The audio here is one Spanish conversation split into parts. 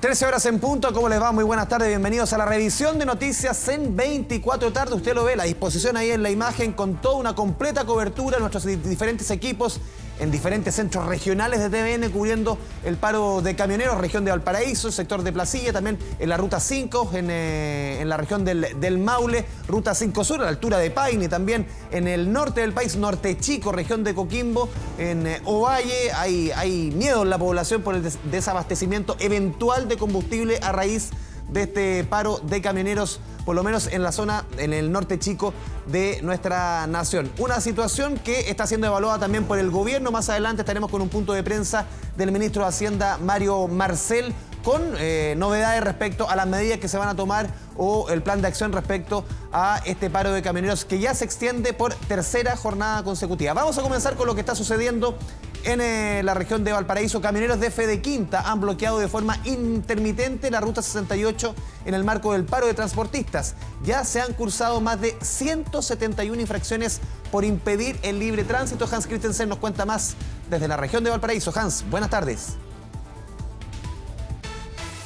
13 horas en punto, ¿cómo les va? Muy buenas tardes, bienvenidos a la revisión de noticias en 24 tarde. Usted lo ve, la disposición ahí en la imagen con toda una completa cobertura de nuestros diferentes equipos en diferentes centros regionales de TVN cubriendo el paro de camioneros, región de Valparaíso, sector de Placilla, también en la Ruta 5, en la región del Maule, Ruta 5 Sur, a la altura de Paine, también en el norte del país, Norte Chico, región de Coquimbo, en Ovalle. Hay miedo en la población por el desabastecimiento eventual de combustible a raíz de este paro de camioneros, por lo menos en la zona, en el norte chico de nuestra nación. Una situación que está siendo evaluada también por el gobierno. Más adelante estaremos con un punto de prensa del ministro de Hacienda, Mario Marcel, con novedades respecto a las medidas que se van a tomar o el plan de acción respecto a este paro de camioneros que ya se extiende por tercera jornada consecutiva. Vamos a comenzar con lo que está sucediendo en la región de Valparaíso. Camioneros de Fe de Quinta han bloqueado de forma intermitente la Ruta 68 en el marco del paro de transportistas. Ya se han cursado más de 171 infracciones por impedir el libre tránsito. Hans Christensen nos cuenta más desde la región de Valparaíso. Hans, buenas tardes.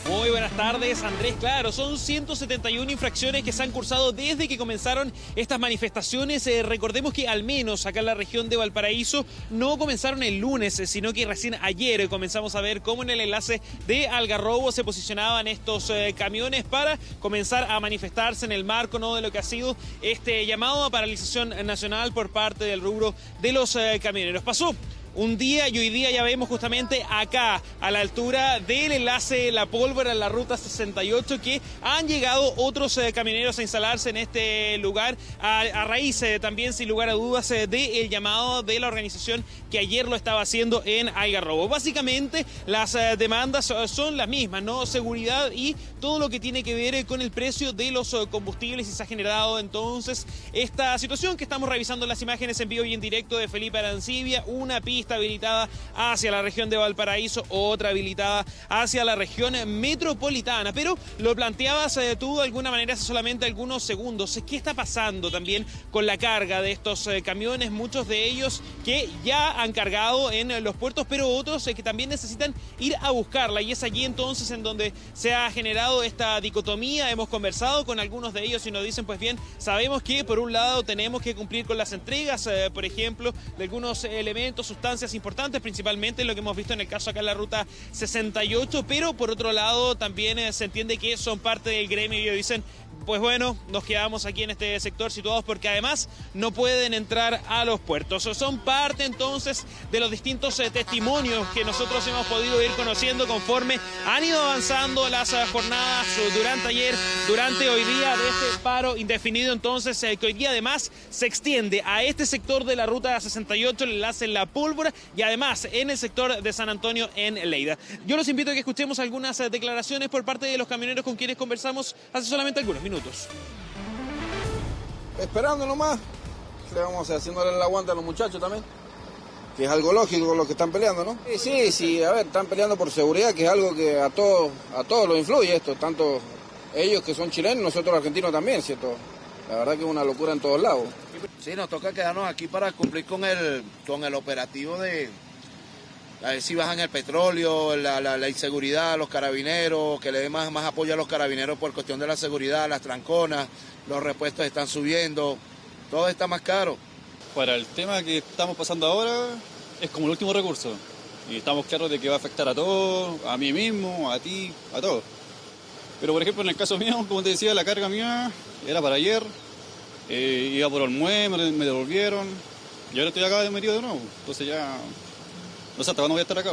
Muy buenas tardes, Andrés. Claro, son 171 infracciones que se han cursado desde que comenzaron estas manifestaciones. Recordemos que al menos acá en la región de Valparaíso no comenzaron el lunes, sino que recién ayer comenzamos a ver cómo en el enlace de Algarrobo se posicionaban estos camiones para comenzar a manifestarse en el marco, ¿no?, de lo que ha sido este llamado a paralización nacional por parte del rubro de los camioneros. Pasó un día y hoy día ya vemos justamente acá, a la altura del enlace La Pólvora, en la Ruta 68, que han llegado otros camioneros a instalarse en este lugar, a raíz también, sin lugar a dudas, del llamado de la organización que ayer lo estaba haciendo en Algarrobo. Básicamente, las demandas son las mismas, ¿no? Seguridad y todo lo que tiene que ver con el precio de los combustibles, y se ha generado entonces esta situación que estamos revisando en las imágenes en vivo y en directo de Felipe Arancibia, una pista habilitada hacia la región de Valparaíso, otra habilitada hacia la región metropolitana. Pero lo planteabas tú de alguna manera hace solamente algunos segundos. ¿Qué está pasando también con la carga de estos camiones? Muchos de ellos que ya han cargado en los puertos, pero otros que también necesitan ir a buscarla. Y es allí entonces en donde se ha generado esta dicotomía. Hemos conversado con algunos de ellos y nos dicen, pues bien, sabemos que por un lado tenemos que cumplir con las entregas, por ejemplo, de algunos elementos, sustancias importantes, principalmente lo que hemos visto en el caso acá en la Ruta 68, pero por otro lado también se entiende que son parte del gremio y ellos dicen, pues bueno, nos quedamos aquí en este sector situados porque además no pueden entrar a los puertos. Son parte entonces de los distintos testimonios que nosotros hemos podido ir conociendo conforme han ido avanzando las jornadas durante ayer, durante hoy día, de este paro indefinido entonces, que hoy día además se extiende a este sector de la Ruta 68, el enlace en La Pólvora, y además en el sector de San Antonio en Lleida. Yo los invito a que escuchemos algunas declaraciones por parte de los camioneros con quienes conversamos hace solamente algunos minutos. Esperando nomás, le vamos a hacer, haciéndole el aguante a los muchachos también, que es algo lógico con lo que están peleando, ¿no? Sí, a ver, están peleando por seguridad, que es algo que a todos los influye esto, tanto ellos que son chilenos, nosotros argentinos también, ¿cierto? La verdad que es una locura en todos lados. Sí, nos toca quedarnos aquí para cumplir con el operativo de a ver si bajan el petróleo, la inseguridad, los carabineros, que le den más apoyo a los carabineros por cuestión de la seguridad, las tranconas, los repuestos están subiendo, todo está más caro. Para el tema que estamos pasando ahora, es como el último recurso. Y estamos claros de que va a afectar a todos, a mí mismo, a ti, a todos. Pero por ejemplo, en el caso mío, como te decía, la carga mía era para ayer, iba por Olmué, me devolvieron, y ahora estoy acá metido de nuevo, entonces ya no sé hasta cuándo voy a estar acá.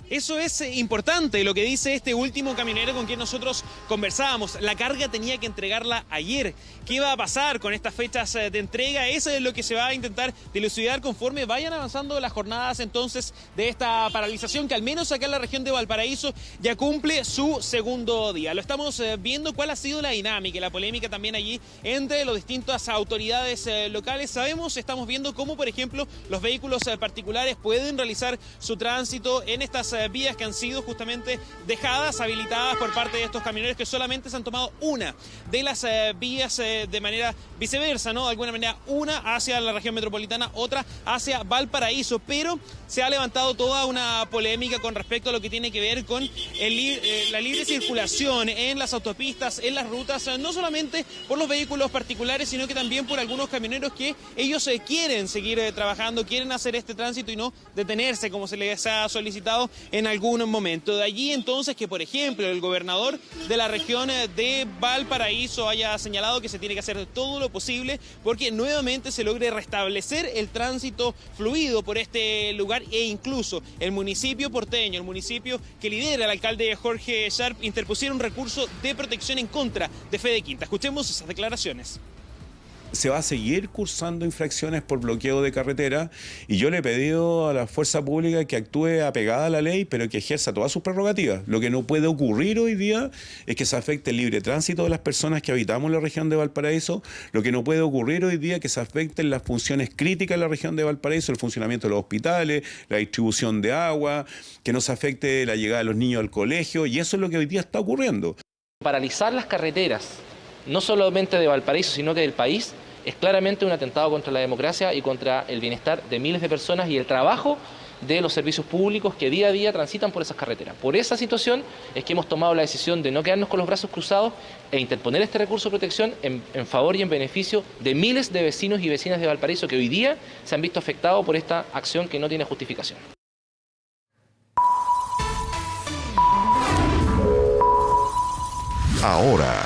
Eso es importante, lo que dice este último camionero con quien nosotros conversábamos. La carga tenía que entregarla ayer. ¿Qué va a pasar con estas fechas de entrega? Eso es lo que se va a intentar dilucidar conforme vayan avanzando las jornadas entonces de esta paralización, que al menos acá en la región de Valparaíso ya cumple su segundo día. Lo estamos viendo cuál ha sido la dinámica y la polémica también allí entre las distintas autoridades locales. Estamos viendo cómo, por ejemplo, los vehículos particulares pueden realizar su tránsito en estas vías que han sido justamente dejadas, habilitadas por parte de estos camioneros que solamente se han tomado una de las vías de manera viceversa, ¿no? De alguna manera, una hacia la región metropolitana, otra hacia Valparaíso, pero se ha levantado toda una polémica con respecto a lo que tiene que ver con la libre circulación en las autopistas, en las rutas, no solamente por los vehículos particulares, sino que también por algunos camioneros que ellos quieren seguir trabajando, quieren hacer este tránsito y no detenerse como se les ha solicitado en algún momento. De allí entonces que, por ejemplo, el gobernador de la región de Valparaíso haya señalado que se tiene que hacer todo lo posible porque nuevamente se logre restablecer el tránsito fluido por este lugar, e incluso el municipio porteño, el municipio que lidera el alcalde Jorge Sharp, interpusieron un recurso de protección en contra de Fede Quinta. Escuchemos esas declaraciones. Se va a seguir cursando infracciones por bloqueo de carretera y yo le he pedido a la fuerza pública que actúe apegada a la ley, pero que ejerza todas sus prerrogativas. Lo que no puede ocurrir hoy día es que se afecte el libre tránsito de las personas que habitamos la región de Valparaíso. Lo que no puede ocurrir hoy día es que se afecten las funciones críticas de la región de Valparaíso, el funcionamiento de los hospitales, la distribución de agua, que no se afecte la llegada de los niños al colegio, y eso es lo que hoy día está ocurriendo. Paralizar las carreteras, no solamente de Valparaíso, sino que del país, es claramente un atentado contra la democracia y contra el bienestar de miles de personas y el trabajo de los servicios públicos que día a día transitan por esas carreteras. Por esa situación es que hemos tomado la decisión de no quedarnos con los brazos cruzados e interponer este recurso de protección en favor y en beneficio de miles de vecinos y vecinas de Valparaíso que hoy día se han visto afectados por esta acción que no tiene justificación. Ahora,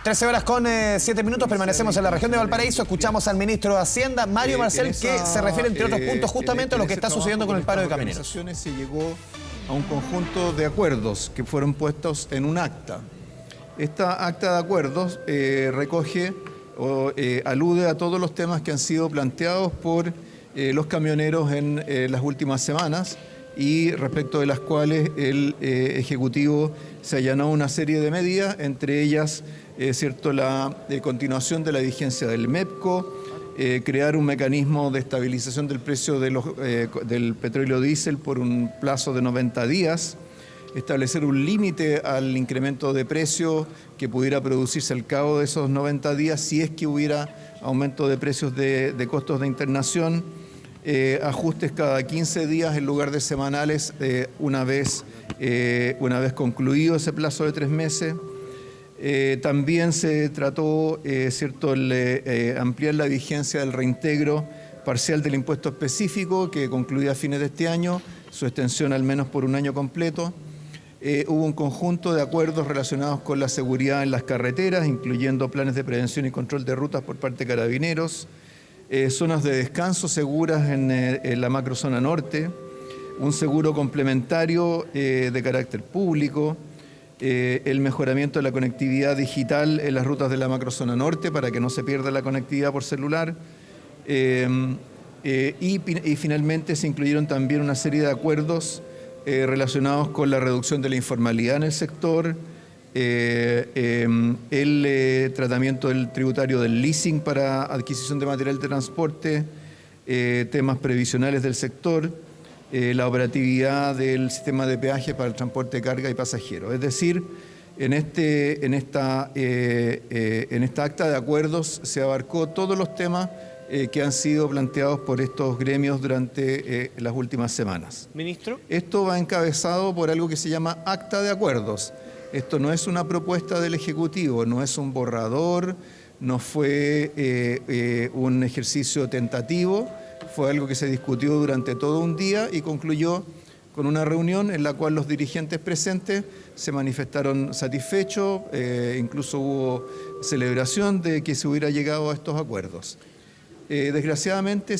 13 horas con 7 minutos, permanecemos en la región de Valparaíso, escuchamos al ministro de Hacienda, Mario Marcel, que se refiere, entre otros puntos, justamente a lo que está sucediendo con el paro de camioneros. Se llegó a un conjunto de acuerdos que fueron puestos en un acta. Esta acta de acuerdos recoge o alude a todos los temas que han sido planteados por los camioneros en las últimas semanas y respecto de las cuales el Ejecutivo se allanó una serie de medidas, entre ellas la continuación de la vigencia del MEPCO, crear un mecanismo de estabilización del precio del petróleo diésel por un plazo de 90 días, establecer un límite al incremento de precio que pudiera producirse al cabo de esos 90 días si es que hubiera aumento de precios de costos de internación, ajustes cada 15 días en lugar de semanales una vez concluido ese plazo de 3 meses. También se trató ampliar la vigencia del reintegro parcial del impuesto específico que concluía a fines de este año, su extensión al menos por un año completo. Hubo un conjunto de acuerdos relacionados con la seguridad en las carreteras, incluyendo planes de prevención y control de rutas por parte de carabineros, zonas de descanso seguras en la macrozona norte, un seguro complementario de carácter público, el mejoramiento de la conectividad digital en las rutas de la macrozona norte para que no se pierda la conectividad por celular, y finalmente se incluyeron también una serie de acuerdos relacionados con la reducción de la informalidad en el sector, el tratamiento del tributario del leasing para adquisición de material de transporte, temas previsionales del sector, la operatividad del sistema de peaje para el transporte de carga y pasajeros. Es decir, en esta acta de acuerdos se abarcó todos los temas que han sido planteados por estos gremios durante las últimas semanas. Ministro. Esto va encabezado por algo que se llama acta de acuerdos. Esto no es una propuesta del Ejecutivo, no es un borrador, no fue un ejercicio tentativo, fue algo que se discutió durante todo un día y concluyó con una reunión en la cual los dirigentes presentes se manifestaron satisfechos, incluso hubo celebración de que se hubiera llegado a estos acuerdos. Desgraciadamente,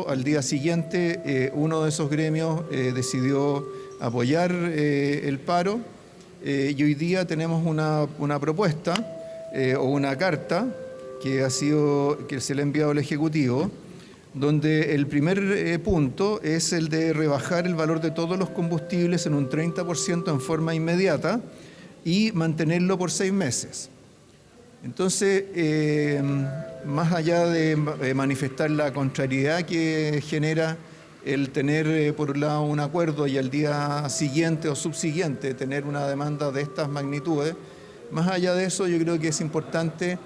al día siguiente, uno de esos gremios decidió apoyar el paro y hoy día tenemos una propuesta o una carta que se le ha enviado al Ejecutivo, donde el primer punto es el de rebajar el valor de todos los combustibles en un 30% en forma inmediata y mantenerlo por 6 meses. Entonces, más allá de manifestar la contrariedad que genera el tener por un lado un acuerdo y al día siguiente o subsiguiente tener una demanda de estas magnitudes. Más allá de eso, yo creo que es importante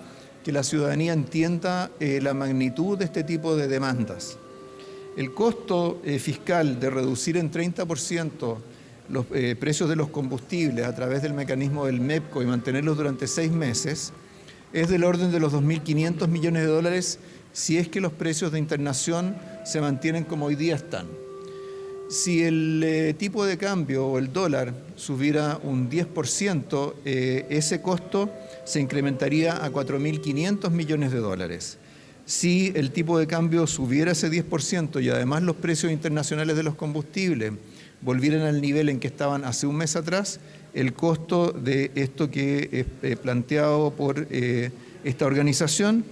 que la ciudadanía entienda la magnitud de este tipo de demandas. El costo fiscal de reducir en 30% los precios de los combustibles a través del mecanismo del MEPCO y mantenerlos durante 6 meses es del orden de los 2.500 millones de dólares si es que los precios de internación se mantienen como hoy día están. Si el tipo de cambio o el dólar subiera un 10%, ese costo se incrementaría a 4.500 millones de dólares. Si el tipo de cambio subiera ese 10% y además los precios internacionales de los combustibles volvieran al nivel en que estaban hace un mes atrás, el costo de esto que es planteado por esta organización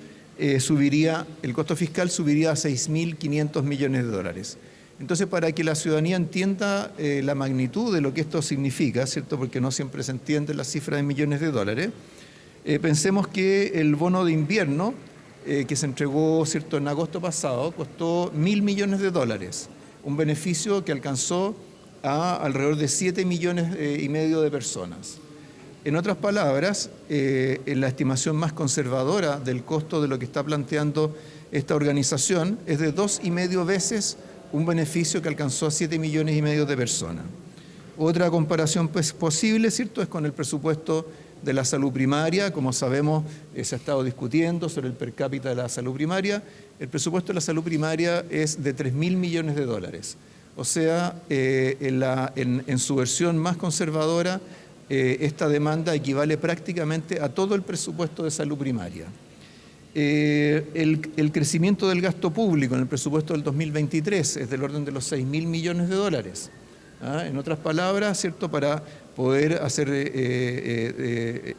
subiría, el costo fiscal subiría a 6.500 millones de dólares. Entonces, para que la ciudadanía entienda la magnitud de lo que esto significa, ¿cierto? Porque no siempre se entiende la cifra de millones de dólares, pensemos que el bono de invierno que se entregó, ¿cierto?, en agosto pasado, costó 1.000 millones de dólares, un beneficio que alcanzó a alrededor de 7,5 millones de personas. En otras palabras, la estimación más conservadora del costo de lo que está planteando esta organización es de 2,5 veces un beneficio que alcanzó a 7,5 millones de personas. Otra comparación posible, ¿cierto?, es con el presupuesto de la salud primaria. Como sabemos, se ha estado discutiendo sobre el per cápita de la salud primaria. El presupuesto de la salud primaria es de 3,000 millones de dólares. O sea, en su versión más conservadora, esta demanda equivale prácticamente a todo el presupuesto de salud primaria. El crecimiento del gasto público en el presupuesto del 2023 es del orden de los 6,000 millones de dólares. En otras palabras, ¿cierto?, para poder hacer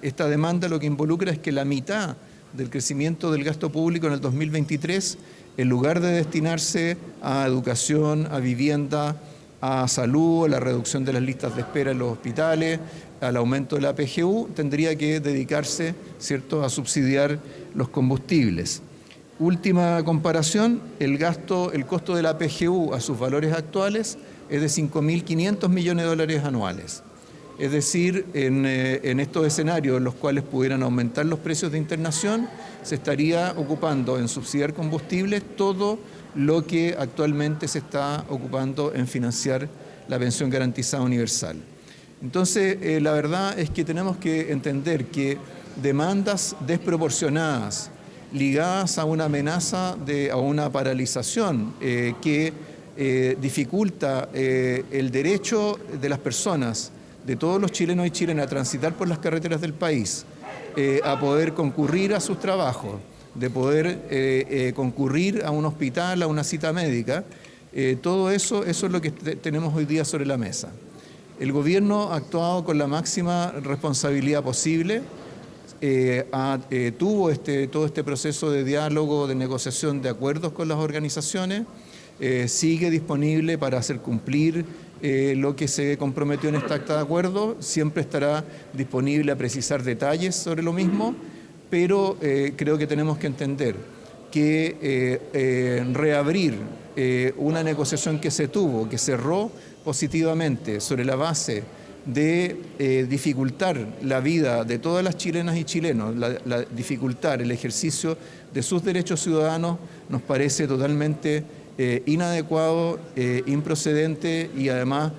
esta demanda, lo que involucra es que la mitad del crecimiento del gasto público en el 2023, en lugar de destinarse a educación, a vivienda, a salud, a la reducción de las listas de espera en los hospitales, al aumento de la PGU, tendría que dedicarse, ¿cierto?, a subsidiar los combustibles. Última comparación, el costo de la PGU a sus valores actuales es de 5.500 millones de dólares anuales. Es decir, en estos escenarios en los cuales pudieran aumentar los precios de internación, se estaría ocupando en subsidiar combustibles todo lo que actualmente se está ocupando en financiar la pensión garantizada universal. Entonces, la verdad es que tenemos que entender que demandas desproporcionadas ligadas a una amenaza, a una paralización que dificulta el derecho de las personas, de todos los chilenos y chilenas, a transitar por las carreteras del país, a poder concurrir a sus trabajos, de poder concurrir a un hospital, a una cita médica, todo eso es lo que tenemos hoy día sobre la mesa. El gobierno ha actuado con la máxima responsabilidad posible, tuvo todo este proceso de diálogo, de negociación de acuerdos con las organizaciones, sigue disponible para hacer cumplir lo que se comprometió en esta acta de acuerdo, siempre estará disponible a precisar detalles sobre lo mismo, pero creo que tenemos que entender que reabrir una negociación que se tuvo, que cerró positivamente sobre la base de dificultar la vida de todas las chilenas y chilenos, dificultar el ejercicio de sus derechos ciudadanos, nos parece totalmente inadecuado, improcedente y además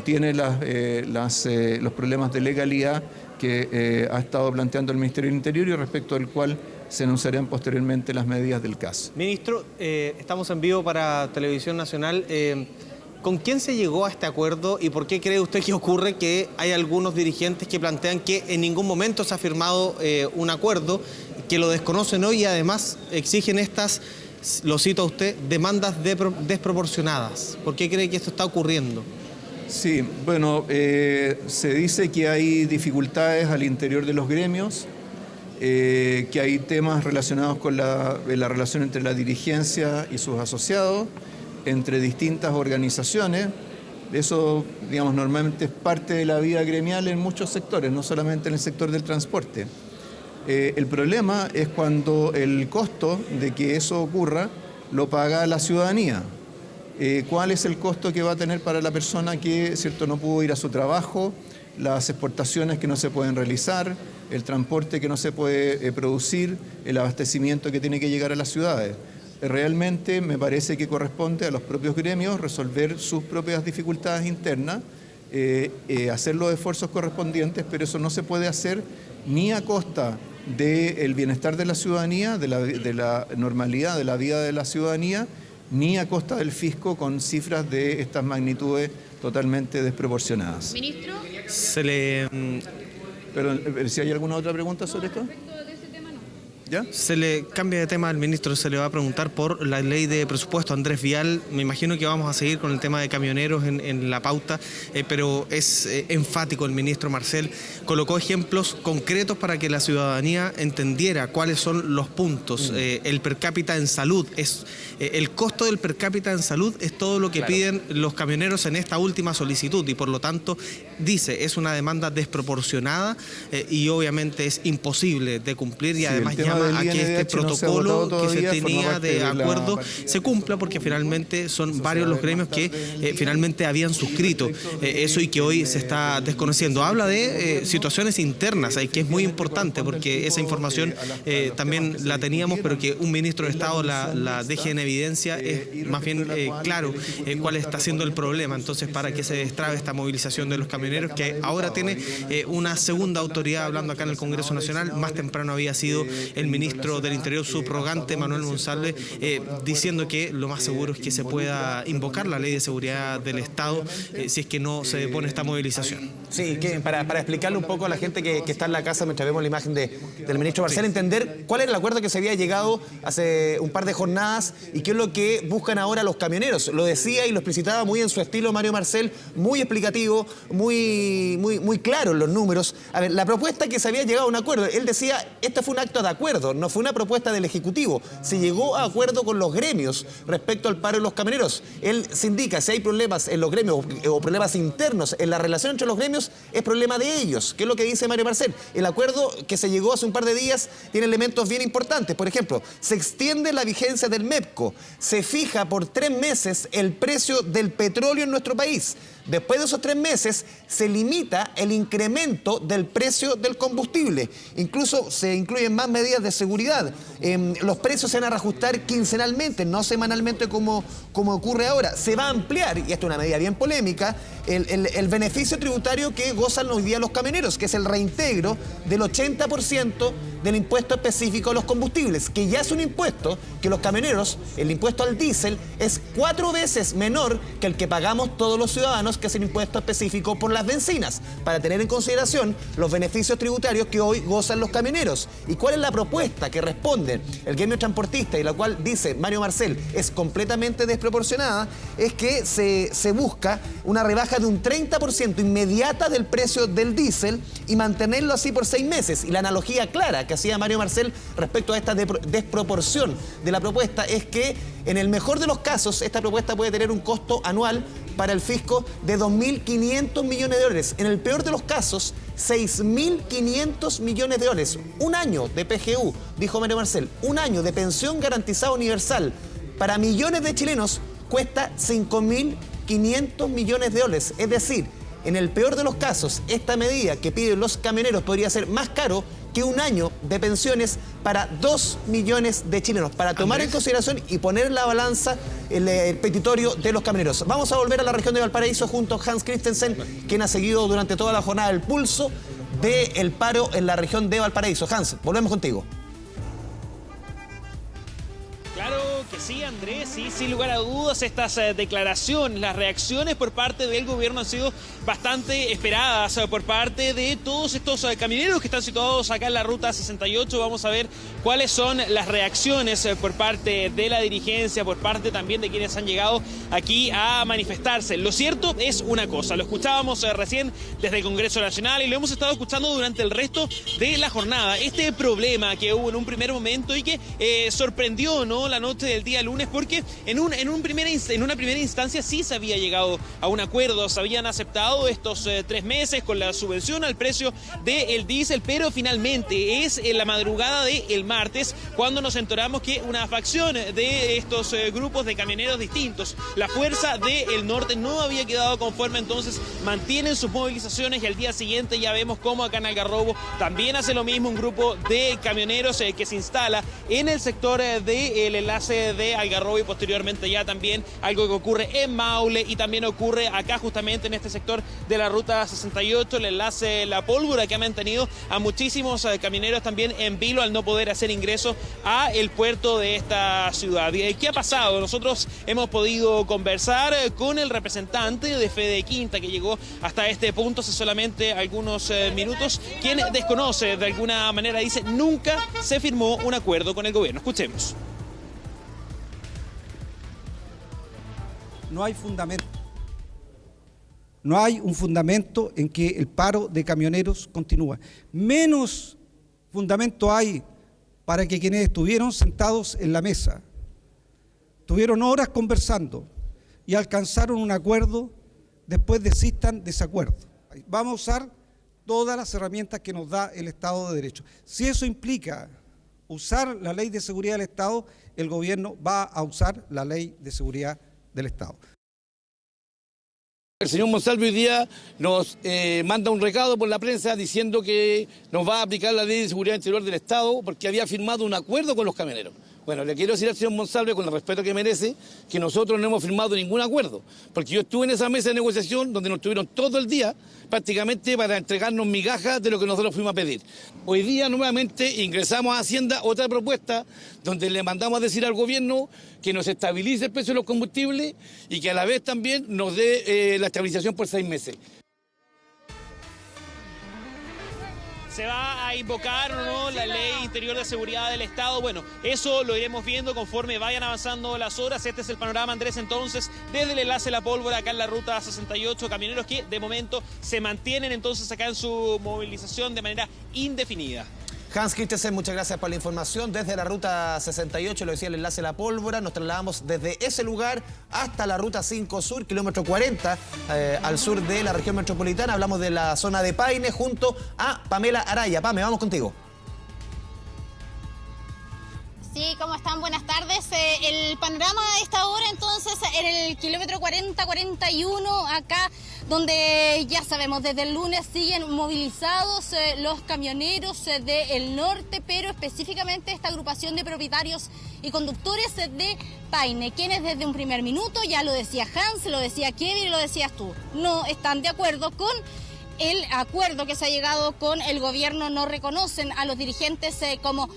tiene los problemas de legalidad que ha estado planteando el Ministerio del Interior y respecto al cual se anunciarán posteriormente las medidas del caso. Ministro, estamos en vivo para Televisión Nacional. ¿Con quién se llegó a este acuerdo y por qué cree usted que ocurre que hay algunos dirigentes que plantean que en ningún momento se ha firmado un acuerdo, que lo desconocen hoy y además exigen estas, lo cito a usted, demandas desproporcionadas? ¿Por qué cree que esto está ocurriendo? Sí, bueno, se dice que hay dificultades al interior de los gremios, que hay temas relacionados con la relación entre la dirigencia y sus asociados, entre distintas organizaciones. Eso, digamos, normalmente es parte de la vida gremial en muchos sectores, no solamente en el sector del transporte. El problema es cuando el costo de que eso ocurra lo paga la ciudadanía. cuál es el costo que va a tener para la persona que, ¿cierto?, no pudo ir a su trabajo, las exportaciones que no se pueden realizar, el transporte que no se puede producir, el abastecimiento que tiene que llegar a las ciudades. Realmente me parece que corresponde a los propios gremios resolver sus propias dificultades internas, hacer los esfuerzos correspondientes, pero eso no se puede hacer ni a costa del bienestar de la ciudadanía, de la normalidad de la vida de la ciudadanía, ni a costa del fisco con cifras de estas magnitudes totalmente desproporcionadas. Ministro. Pero si hay alguna otra pregunta sobre esto. ¿Ya? Se le cambia de tema al ministro, se le va a preguntar por la ley de presupuesto. Andrés Vial, me imagino que vamos a seguir con el tema de camioneros en la pauta, pero es enfático el ministro Marcel. Colocó ejemplos concretos para que la ciudadanía entendiera cuáles son los puntos. El per cápita en salud, el costo del per cápita en salud es todo lo que piden los camioneros en esta última solicitud y por lo tanto, dice, es una demanda desproporcionada y obviamente es imposible de cumplir y además llama a que este protocolo que se tenía de acuerdo se cumpla porque finalmente son varios los gremios que finalmente habían suscrito eso y que hoy se está desconociendo. Habla de situaciones internas, que es muy importante porque esa información también la teníamos, pero que un ministro de Estado la deje en evidencia es más bien claro cuál está siendo el problema. Entonces, para que se destrabe esta movilización de los camioneros, que ahora tiene una segunda autoridad hablando acá en el Congreso Nacional, más temprano había sido el ministro del Interior subrogante, Manuel Monsalve, diciendo que lo más seguro es que se pueda invocar la Ley de Seguridad del Estado si es que no se pone esta movilización. Sí, que para explicarle un poco a la gente que está en la casa mientras vemos la imagen del ministro Marcel, entender cuál era el acuerdo que se había llegado hace un par de jornadas y qué es lo que buscan ahora los camioneros. Lo decía y lo explicitaba muy en su estilo Mario Marcel, muy explicativo, muy claro en los números. A ver, la propuesta que se había llegado a un acuerdo, él decía, este fue un acto de acuerdo, no fue una propuesta del Ejecutivo. Se llegó a acuerdo con los gremios respecto al paro de los camioneros. Él se indica, si hay problemas en los gremios o problemas internos en la relación entre los gremios, es problema de ellos. ¿Qué es lo que dice Mario Marcel? El acuerdo que se llegó hace un par de días tiene elementos bien importantes. Por ejemplo, se extiende la vigencia del MEPCO, se fija por 3 meses el precio del petróleo en nuestro país. Después de esos 3 meses se limita el incremento del precio del combustible. Incluso se incluyen más medidas de seguridad. Los precios se van a reajustar quincenalmente, no semanalmente como ocurre ahora. Se va a ampliar, y esto es una medida bien polémica, el beneficio tributario que gozan hoy día los camioneros, que es el reintegro del 80% del impuesto específico a los combustibles, que ya es un impuesto que los camioneros, el impuesto al diésel, es 4 veces menor que el que pagamos todos los ciudadanos, que es el impuesto específico por las bencinas, para tener en consideración los beneficios tributarios que hoy gozan los camioneros. ¿Y cuál es la propuesta que responde el gremio transportista y la cual dice Mario Marcel es completamente desproporcionada? Es que se busca una rebaja de un 30% inmediata del precio del diésel y mantenerlo así por 6 meses. Y la analogía clara que hacía Mario Marcel respecto a esta desproporción de la propuesta es que en el mejor de los casos esta propuesta puede tener un costo anual para el fisco de 2.500 millones de dólares. En el peor de los casos, 6.500 millones de dólares. Un año de PGU, dijo Mario Marcel, un año de pensión garantizada universal para millones de chilenos cuesta 5.500 millones de dólares. Es decir, en el peor de los casos, esta medida que piden los camioneros podría ser más caro que un año de pensiones para 2 millones de chilenos, para tomar en consideración y poner en la balanza el petitorio de los camioneros. Vamos a volver a la región de Valparaíso junto a Hans Christensen, quien ha seguido durante toda la jornada el pulso del paro en la región de Valparaíso. Hans, volvemos contigo. Claro que sí, Andrés, sí, sin lugar a dudas estas declaraciones, las reacciones por parte del gobierno han sido bastante esperadas por parte de todos estos camioneros que están situados acá en la Ruta 68. Vamos a ver cuáles son las reacciones por parte de la dirigencia, por parte también de quienes han llegado aquí a manifestarse. Lo cierto es una cosa, lo escuchábamos recién desde el Congreso Nacional y lo hemos estado escuchando durante el resto de la jornada. Este problema que hubo en un primer momento y que sorprendió, ¿no?, la noche del día lunes porque en una primera instancia sí se había llegado a un acuerdo, se habían aceptado estos 3 meses con la subvención al precio del diésel, pero finalmente es en la madrugada del martes cuando nos enteramos que una facción de estos grupos de camioneros distintos, la Fuerza del Norte, no había quedado conforme, entonces mantienen sus movilizaciones y al día siguiente ya vemos cómo acá en Algarrobo también hace lo mismo un grupo de camioneros que se instala en el sector del enlace de Algarrobo y posteriormente ya también algo que ocurre en Maule y también ocurre acá justamente en este sector de la ruta 68, el enlace La Pólvora, que ha mantenido a muchísimos camioneros también en vilo al no poder hacer ingreso a el puerto de esta ciudad. ¿Qué ha pasado? Nosotros hemos podido conversar con el representante de Fede Quinta que llegó hasta este punto hace solamente algunos minutos, quien desconoce de alguna manera, dice, nunca se firmó un acuerdo con el gobierno. Escuchemos. No hay fundamento. No hay un fundamento en que el paro de camioneros continúa. Menos fundamento hay para que quienes estuvieron sentados en la mesa, tuvieron horas conversando y alcanzaron un acuerdo, después desistan de ese acuerdo. Vamos a usar todas las herramientas que nos da el Estado de Derecho. Si eso implica usar la ley de seguridad del Estado, el gobierno va a usar la ley de seguridad del Estado. El señor Monsalve hoy día nos manda un recado por la prensa diciendo que nos va a aplicar la ley de seguridad interior del Estado porque había firmado un acuerdo con los camioneros. Bueno, le quiero decir al señor Monsalve, con el respeto que merece, que nosotros no hemos firmado ningún acuerdo, porque yo estuve en esa mesa de negociación donde nos tuvieron todo el día prácticamente para entregarnos migajas de lo que nosotros fuimos a pedir. Hoy día nuevamente ingresamos a Hacienda otra propuesta donde le mandamos a decir al gobierno que nos estabilice el precio de los combustibles y que a la vez también nos dé la estabilización por 6 meses. ¿Se va a invocar o no la ley interior de seguridad del Estado? Bueno, eso lo iremos viendo conforme vayan avanzando las horas. Este es el panorama, Andrés, entonces, desde el enlace La Pólvora, acá en la ruta 68, camioneros que de momento se mantienen entonces acá en su movilización de manera indefinida. Hans Christensen, muchas gracias por la información. Desde la ruta 68, lo decía el enlace La Pólvora, nos trasladamos desde ese lugar hasta la ruta 5 Sur, kilómetro 40, al sur de la región metropolitana. Hablamos de la zona de Paine junto a Pamela Araya. Pame, vamos contigo. Sí, ¿cómo están? Buenas tardes. El panorama de esta hora, entonces, en el kilómetro 40-41, acá, donde ya sabemos, desde el lunes siguen movilizados los camioneros del norte, pero específicamente esta agrupación de propietarios y conductores de Paine, quienes desde un primer minuto, ya lo decía Hans, lo decía Kevin y lo decías tú, no están de acuerdo con el acuerdo que se ha llegado con el gobierno, no reconocen a los dirigentes como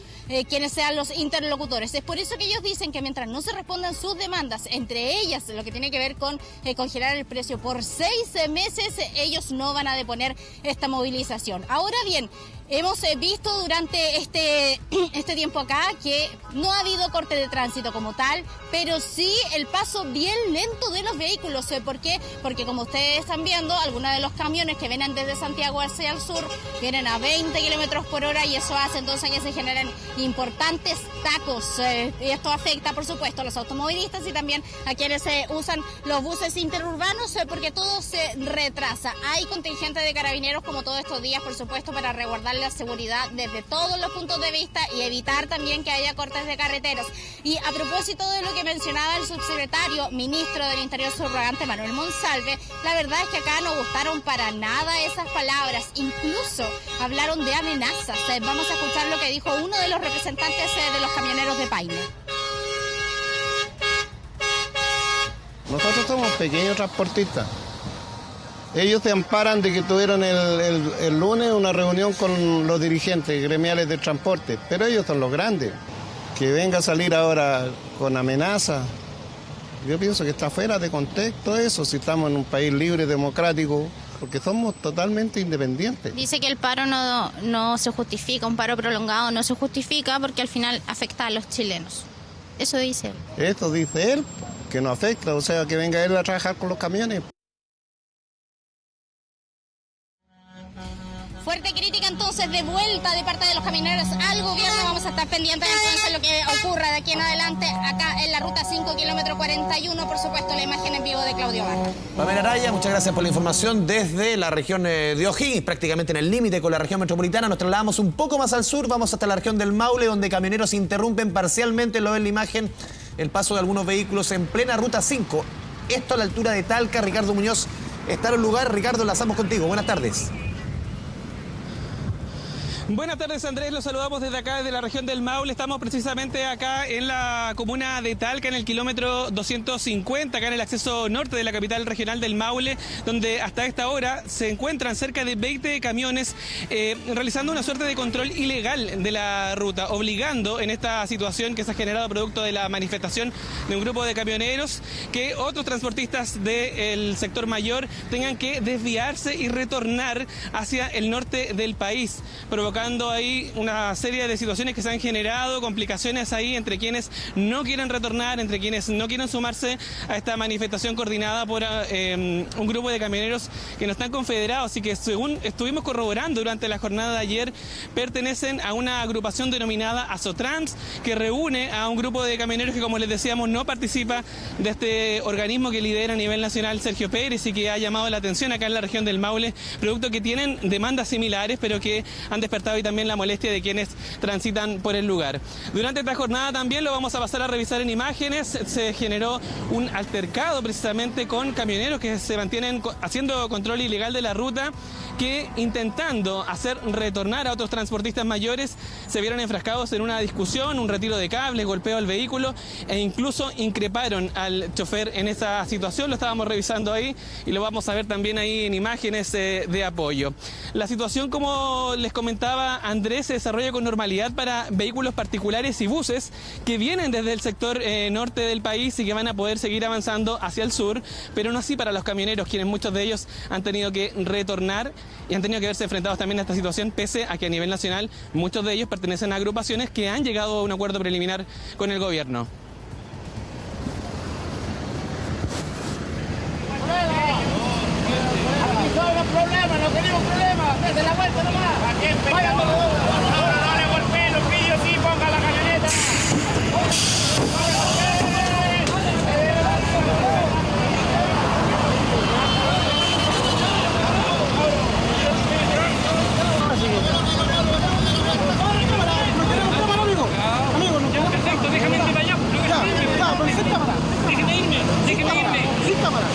quienes sean los interlocutores. Es por eso que ellos dicen que mientras no se respondan sus demandas, entre ellas lo que tiene que ver con congelar el precio por 6 meses, ellos no van a deponer esta movilización. Ahora bien, hemos visto durante este tiempo acá que no ha habido corte de tránsito como tal, pero sí el paso bien lento de los vehículos. ¿Por qué? Porque como ustedes están viendo, algunos de los camiones que vienen desde Santiago hacia el sur vienen a 20 kilómetros por hora y eso hace entonces que se generen importantes tacos. Y esto afecta, por supuesto, a los automovilistas y también a quienes usan los buses interurbanos porque todo se retrasa. Hay contingente de carabineros como todos estos días, por supuesto, para resguardar la seguridad desde todos los puntos de vista y evitar también que haya cortes de carreteras. Y a propósito de lo que mencionaba el subsecretario ministro del Interior subrogante Manuel Monsalve, la verdad es que acá no gustaron para nada esas palabras, incluso hablaron de amenazas. Vamos a escuchar lo que dijo uno de los representantes de los camioneros de Paine. Nosotros somos pequeños transportistas. Ellos se amparan de que tuvieron el lunes una reunión con los dirigentes gremiales de transporte, pero ellos son los grandes. Que venga a salir ahora con amenazas, yo pienso que está fuera de contexto eso, si estamos en un país libre, democrático, porque somos totalmente independientes. Dice que el paro no se justifica, un paro prolongado no se justifica porque al final afecta a los chilenos. Eso dice él. Eso dice él, que no afecta, o sea, que venga él a trabajar con los camiones. Fuerte crítica entonces de vuelta de parte de los camioneros al gobierno. Vamos a estar pendientes entonces de lo que ocurra de aquí en adelante acá en la ruta 5, kilómetro 41. Por supuesto, la imagen en vivo de Claudio Barra. Pamela Araya, muchas gracias por la información desde la región de O'Higgins, prácticamente en el límite con la región metropolitana. Nos trasladamos un poco más al sur, vamos hasta la región del Maule, donde camioneros interrumpen parcialmente, lo ve en la imagen, el paso de algunos vehículos en plena ruta 5. Esto a la altura de Talca. Ricardo Muñoz está en el lugar. Ricardo, enlazamos contigo. Buenas tardes. Buenas tardes, Andrés, los saludamos desde acá, desde la región del Maule. Estamos precisamente acá en la comuna de Talca, en el kilómetro 250, acá en el acceso norte de la capital regional del Maule, donde hasta esta hora se encuentran cerca de 20 camiones realizando una suerte de control ilegal de la ruta, obligando en esta situación que se ha generado producto de la manifestación de un grupo de camioneros que otros transportistas del sector mayor tengan que desviarse y retornar hacia el norte del país, provocando ahí una serie de situaciones que se han generado, complicaciones ahí entre quienes no quieren retornar, entre quienes no quieren sumarse a esta manifestación coordinada por un grupo de camioneros que no están confederados y que, según estuvimos corroborando durante la jornada de ayer, pertenecen a una agrupación denominada Asotrans, que reúne a un grupo de camioneros que, como les decíamos, no participa de este organismo que lidera a nivel nacional Sergio Pérez y que ha llamado la atención acá en la región del Maule, producto que tienen demandas similares, pero que han despertado y también la molestia de quienes transitan por el lugar. Durante esta jornada también lo vamos a pasar a revisar en imágenes. Se generó un altercado precisamente con camioneros que se mantienen haciendo control ilegal de la ruta, que intentando hacer retornar a otros transportistas mayores se vieron enfrascados en una discusión, un retiro de cables, golpeo al vehículo e incluso increparon al chofer en esa situación. Lo estábamos revisando ahí y lo vamos a ver también ahí en imágenes de apoyo. La situación, como les comentaba Andrés, se desarrolla con normalidad para vehículos particulares y buses que vienen desde el sector norte del país y que van a poder seguir avanzando hacia el sur, pero no así para los camioneros, quienes muchos de ellos han tenido que retornar y han tenido que verse enfrentados también a esta situación, pese a que a nivel nacional muchos de ellos pertenecen a agrupaciones que han llegado a un acuerdo preliminar con el gobierno. No tenemos problema, desde la vuelta nomás. Ahora no le golpeen los pillos, sí, ponga la camioneta. Perfecto, déjame irme para allá. Déjeme irme. Sin cámara.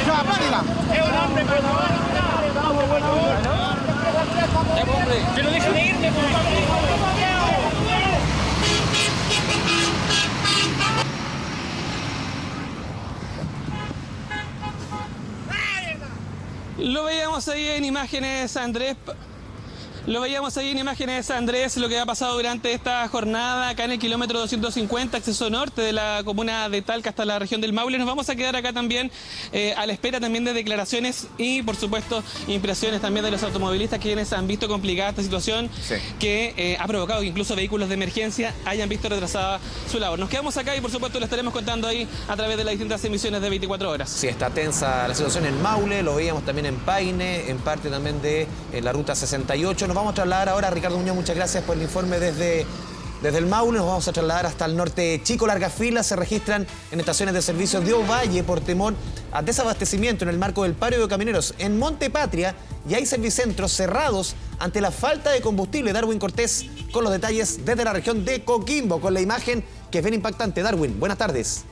Ya, apáguela. Es un hombre, por favor. Pero déjame irme, por favor. Lo veíamos ahí en imágenes, Andrés. Lo veíamos ahí en imágenes, Andrés, lo que ha pasado durante esta jornada acá en el kilómetro 250, acceso norte de la comuna de Talca hasta la región del Maule. Nos vamos a quedar acá también a la espera también de declaraciones y, por supuesto, impresiones también de los automovilistas quienes han visto complicada esta situación, sí, que ha provocado que incluso vehículos de emergencia hayan visto retrasada su labor. Nos quedamos acá y, por supuesto, lo estaremos contando ahí a través de las distintas emisiones de 24 horas. Sí, está tensa la situación en Maule, lo veíamos también en Paine, en parte también de la ruta 68. Nos vamos a trasladar ahora, Ricardo Muñoz, muchas gracias por el informe desde el Maule. Nos vamos a trasladar hasta el norte chico. Largas filas se registran en estaciones de servicio de Ovalle por temor a desabastecimiento en el marco del paro de camioneros. En Monte Patria ya hay servicentros cerrados ante la falta de combustible. Darwin Cortés con los detalles desde la región de Coquimbo, con la imagen que es bien impactante. Darwin, buenas tardes.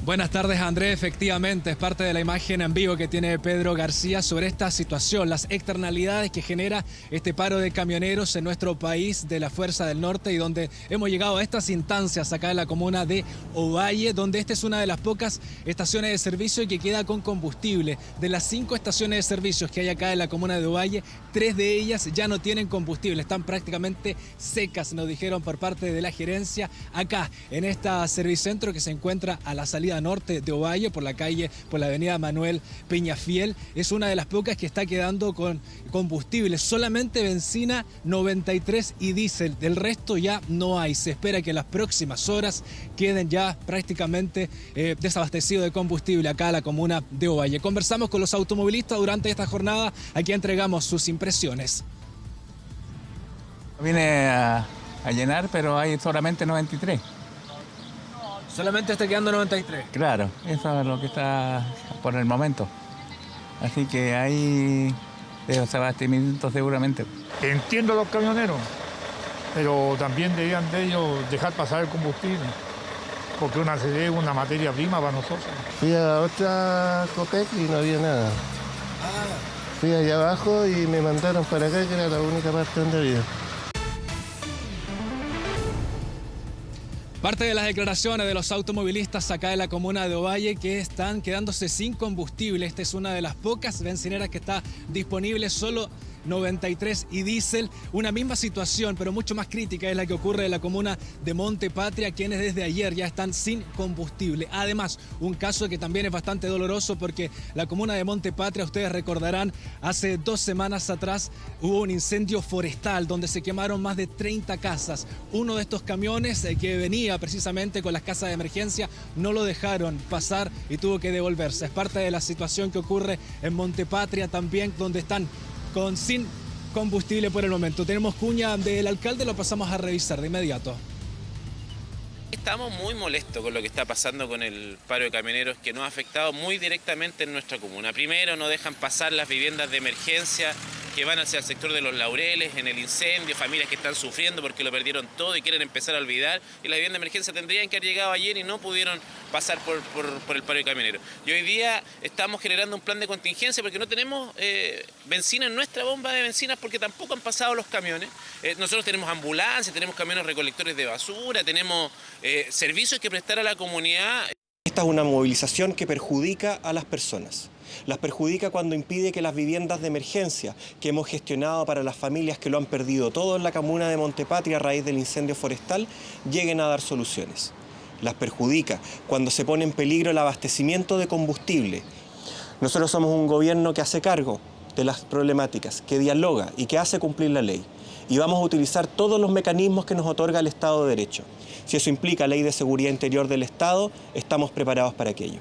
Buenas tardes, Andrés. Efectivamente, es parte de la imagen en vivo que tiene Pedro García sobre esta situación, las externalidades que genera este paro de camioneros en nuestro país de la Fuerza del Norte, y donde hemos llegado a estas instancias acá en la comuna de Ovalle, donde esta es una de las pocas estaciones de servicio que queda con combustible. De las 5 estaciones de servicios que hay acá en la comuna de Ovalle, 3 de ellas ya no tienen combustible, están prácticamente secas, nos dijeron por parte de la gerencia acá en esta servicentro que se encuentra a la salida zona norte de Ovalle, por la avenida Manuel Peñafiel. Es una de las pocas que está quedando con combustible, solamente benzina 93 y diésel, del resto ya no hay. Se espera que en las próximas horas queden ya prácticamente desabastecidos de combustible acá en la comuna de Ovalle. Conversamos con los automovilistas durante esta jornada, aquí entregamos sus impresiones. Vine a llenar, pero hay solamente 93. ¿Solamente está quedando 93? Claro, eso es lo que está por el momento. Así que hay desabastecimiento seguramente. Entiendo a los camioneros, pero también debían de ellos dejar pasar el combustible, porque es una materia prima para nosotros. Fui a otra Copec y no había nada. Fui allá abajo y me mandaron para acá, que era la única parte donde había. Parte de las declaraciones de los automovilistas acá en la comuna de Ovalle que están quedándose sin combustible. Esta es una de las pocas bencineras que está disponible, solo 93 y diésel. Una misma situación, pero mucho más crítica, es la que ocurre en la comuna de Monte Patria, quienes desde ayer ya están sin combustible. Además, un caso que también es bastante doloroso porque la comuna de Monte Patria, ustedes recordarán, hace 2 semanas atrás hubo un incendio forestal donde se quemaron más de 30 casas. Uno de estos camiones que venía precisamente con las casas de emergencia no lo dejaron pasar y tuvo que devolverse. Es parte de la situación que ocurre en Monte Patria también, donde están sin combustible por el momento. Tenemos cuña del alcalde, lo pasamos a revisar de inmediato. Estamos muy molestos con lo que está pasando con el paro de camioneros, que nos ha afectado muy directamente en nuestra comuna. Primero, no dejan pasar las viviendas de emergencia que van hacia el sector de Los Laureles, en el incendio, familias que están sufriendo porque lo perdieron todo y quieren empezar a olvidar. Y las viviendas de emergencia tendrían que haber llegado ayer y no pudieron pasar por el paro de camioneros. Y hoy día estamos generando un plan de contingencia porque no tenemos benzina en nuestra bomba de bencinas porque tampoco han pasado los camiones. Nosotros tenemos ambulancias, tenemos camiones recolectores de basura, tenemos servicios que prestar a la comunidad. Esta es una movilización que perjudica a las personas. Las perjudica cuando impide que las viviendas de emergencia que hemos gestionado para las familias que lo han perdido todo en la comuna de Monte Patria a raíz del incendio forestal lleguen a dar soluciones. Las perjudica cuando se pone en peligro el abastecimiento de combustible. Nosotros somos un gobierno que hace cargo de las problemáticas, que dialoga y que hace cumplir la ley. Y vamos a utilizar todos los mecanismos que nos otorga el Estado de Derecho. Si eso implica Ley de Seguridad Interior del Estado, estamos preparados para aquello.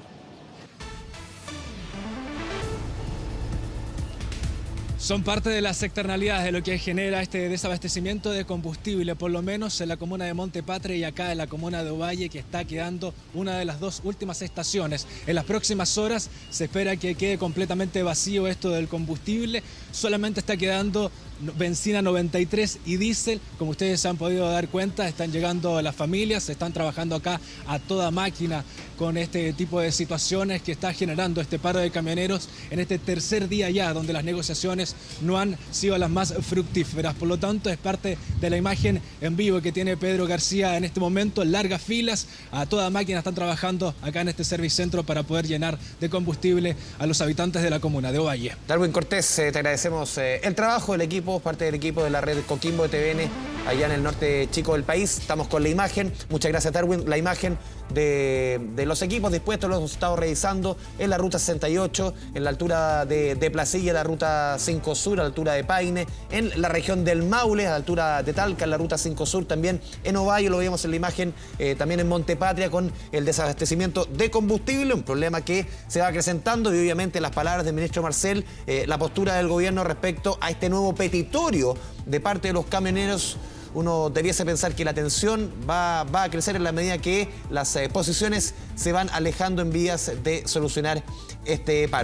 Son parte de las externalidades de lo que genera este desabastecimiento de combustible, por lo menos en la comuna de Monte Patria y acá en la comuna de Ovalle, que está quedando una de las 2 últimas estaciones. En las próximas horas se espera que quede completamente vacío esto del combustible. Solamente está quedando benzina 93 y diésel. Como ustedes se han podido dar cuenta, están llegando las familias, se están trabajando acá a toda máquina con este tipo de situaciones que está generando este paro de camioneros en este tercer día ya, donde las negociaciones no han sido las más fructíferas. Por lo tanto, es parte de la imagen en vivo que tiene Pedro García en este momento. Largas filas, a toda máquina están trabajando acá en este servicentro para poder llenar de combustible a los habitantes de la comuna de Ovalle. Darwin Cortés, te agradecemos el trabajo del equipo, parte del equipo de la red Coquimbo de TVN allá en el norte chico del país. Estamos con la imagen. Muchas gracias, Darwin. La imagen de los equipos dispuestos, los hemos estado revisando en la ruta 68, en la altura de Placilla, la ruta 5 Sur, a la altura de Paine, en la región del Maule, a la altura de Talca, en la ruta 5 Sur, también en Ovalle, lo vemos en la imagen, también en Monte Patria, con el desabastecimiento de combustible, un problema que se va acrecentando, y obviamente las palabras del ministro Marcel, la postura del gobierno respecto a este nuevo petitorio de parte de los camioneros. Uno debiese pensar que la tensión va a crecer en la medida que las posiciones se van alejando en vías de solucionar este paro.